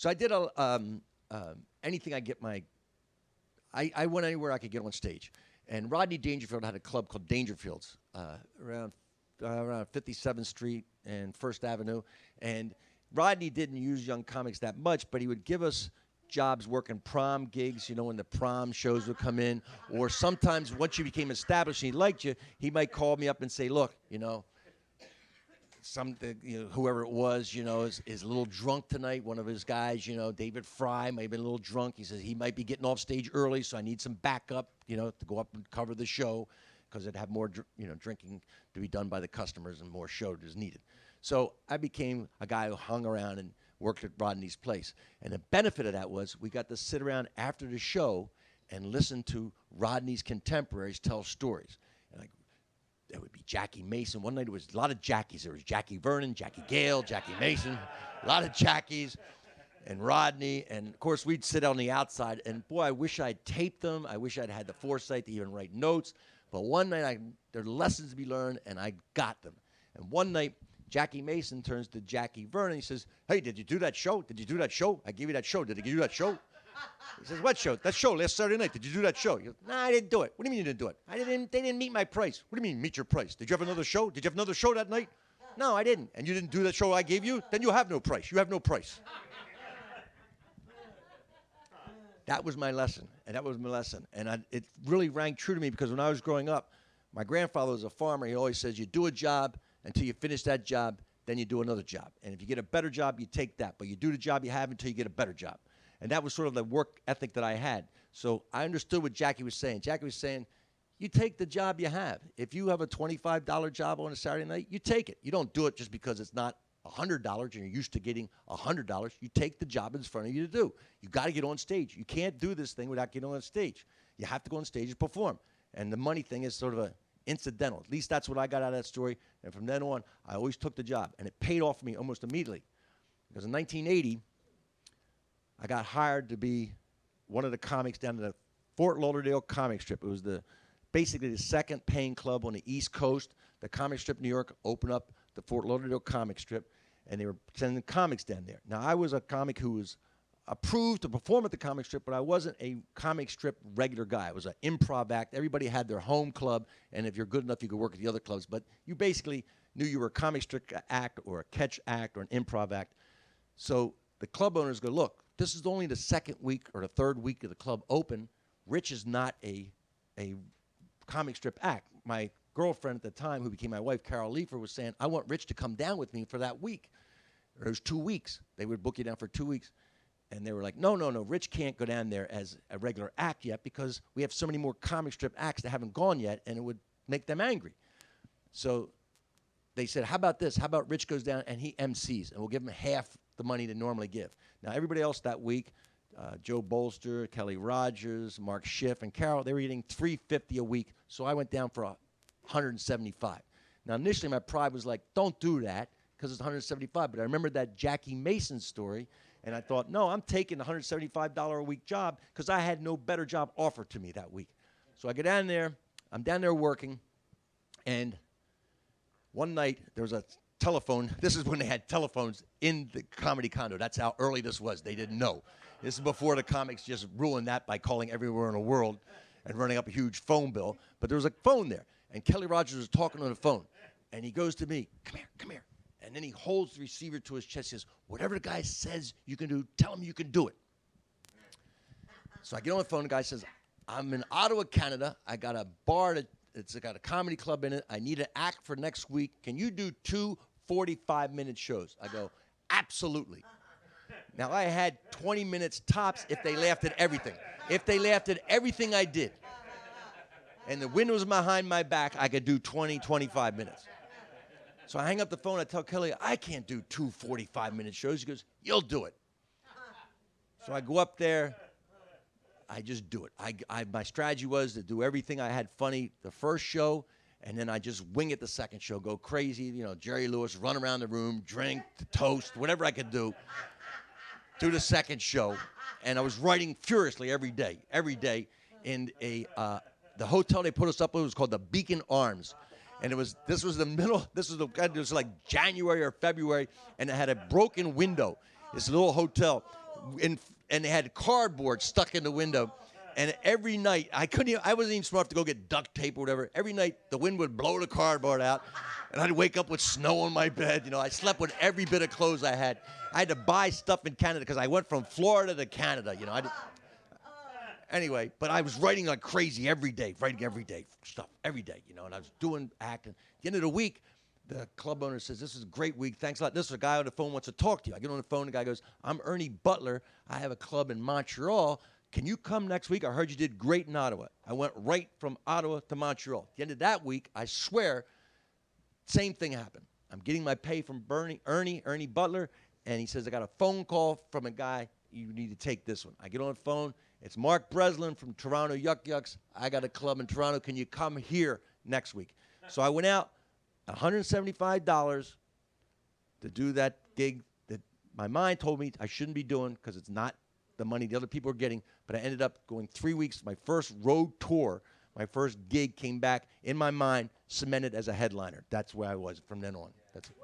So I did anything I get my. I went anywhere I could get on stage, and Rodney Dangerfield had a club called Dangerfields around 57th Street and First Avenue, and Rodney didn't use young comics that much, but he would give us jobs working prom gigs, when the prom shows would come in, or sometimes once you became established and he liked you, he might call me up and say, look, something, whoever it was, is a little drunk tonight. One of his guys, David Fry, might have been a little drunk. He says he might be getting off stage early, so I need some backup, to go up and cover the show, because it'd have more, drinking to be done by the customers and more show is needed. So I became a guy who hung around and worked at Rodney's place. And the benefit of that was we got to sit around after the show and listen to Rodney's contemporaries tell stories. And there would be Jackie Mason. One night there was a lot of Jackies. There was Jackie Vernon, Jackie Gale, Jackie Mason, a lot of Jackies, and Rodney. And, of course, we'd sit on the outside. And, boy, I wish I'd taped them. I wish I'd had the foresight to even write notes. But one night there were lessons to be learned, and I got them. And one night Jackie Mason turns to Jackie Vernon. He says, hey, did you do that show? Did you do that show? I gave you that show. Did I give you that show? He says, what show? That show last Saturday night. Did you do that show? He goes, nah, I didn't do it. What do you mean you didn't do it? They didn't meet my price. What do you mean meet your price? Did you have another show? Did you have another show that night? No, I didn't. And you didn't do that show I gave you? Then you have no price. You have no price. That was my lesson, and that was my lesson. And it really rang true to me, because when I was growing up, my grandfather was a farmer. He always says, you do a job until you finish that job, then you do another job. And if you get a better job, you take that. But you do the job you have until you get a better job. And that was sort of the work ethic that I had. So I understood what Jackie was saying. Jackie was saying, you take the job you have. If you have a $25 job on a Saturday night, you take it. You don't do it just because it's not $100 and you're used to getting $100. You take the job in front of you to do. You got to get on stage. You can't do this thing without getting on stage. You have to go on stage and perform. And the money thing is sort of a incidental. At least that's what I got out of that story. And from then on, I always took the job. And it paid off for me almost immediately. Because in 1980, I got hired to be one of the comics down at the Fort Lauderdale comic strip. It was basically the second paying club on the East Coast. The comic strip New York opened up the Fort Lauderdale comic strip, and they were sending comics down there. Now, I was a comic who was approved to perform at the comic strip, but I wasn't a comic strip regular guy. I was an improv act. Everybody had their home club, and if you're good enough, you could work at the other clubs. But you basically knew you were a comic strip act or a catch act or an improv act. So the club owners go, look, this is only the second week or the third week of the club open. Rich is not a comic strip act. My girlfriend at the time, who became my wife, Carol Leifer, was saying, I want Rich to come down with me for that week. Or it was 2 weeks. They would book you down for 2 weeks. And they were like, no, Rich can't go down there as a regular act yet because we have so many more comic strip acts that haven't gone yet, and it would make them angry. So they said, how about this? How about Rich goes down and he MCs, and we'll give him half the money they normally give. Now, everybody else that week, Joe Bolster, Kelly Rogers, Mark Schiff, and Carol, they were getting $350 a week, so I went down for $175. Now, initially, my pride was like, don't do that because it's $175, but I remembered that Jackie Mason story, and I thought, no, I'm taking the $175 a week job because I had no better job offered to me that week. So I go down there. I'm down there working, and one night there was a telephone. This is when they had telephones in the comedy condo. That's how early this was. They didn't know. This is before the comics just ruined that by calling everywhere in the world and running up a huge phone bill. But there was a phone there, and Kelly Rogers was talking on the phone, and he goes to me, come here. And then he holds the receiver to his chest. He says, whatever the guy says you can do, tell him you can do it. So I get on the phone. The guy says, I'm in Ottawa, Canada. I got a bar. It's got a comedy club in it. I need an act for next week. Can you do 2 45-minute shows? I go, absolutely. Now, I had 20 minutes tops if they laughed at everything. If they laughed at everything I did, and the wind was behind my back, I could do 20, 25 minutes. So I hang up the phone. I tell Kelly, I can't do 2 45-minute shows. He goes, you'll do it. So I go up there. I just do it. My strategy was to do everything I had funny the first show, and then I just wing it the second show, go crazy, Jerry Lewis, run around the room, drink, toast, whatever I could do the second show. And I was writing furiously every day in the hotel they put us up with was called the Beacon Arms. And this was like January or February, and it had a broken window. This little hotel and they had cardboard stuck in the window. And every night, I wasn't even smart enough to go get duct tape or whatever. Every night, the wind would blow the cardboard out, and I'd wake up with snow on my bed. I slept with every bit of clothes I had. I had to buy stuff in Canada because I went from Florida to Canada. Anyway, but I was writing like crazy every day, stuff every day, and I was doing acting. At the end of the week, the club owner says, "This is a great week. Thanks a lot. This is a guy on the phone wants to talk to you." I get on the phone. The guy goes, "I'm Ernie Butler. I have a club in Montreal. Can you come next week? I heard you did great in Ottawa." I went right from Ottawa to Montreal. At the end of that week, I swear, same thing happened. I'm getting my pay from Ernie Butler, and he says, "I got a phone call from a guy. You need to take this one." I get on the phone. It's Mark Breslin from Toronto Yuck Yucks. I got a club in Toronto. Can you come here next week? So I went out, $175 to do that gig that my mind told me I shouldn't be doing because it's not the money the other people are getting. But I ended up going 3 weeks, my first road tour. My first gig came back in my mind, cemented as a headliner. That's where I was from then on. That's it.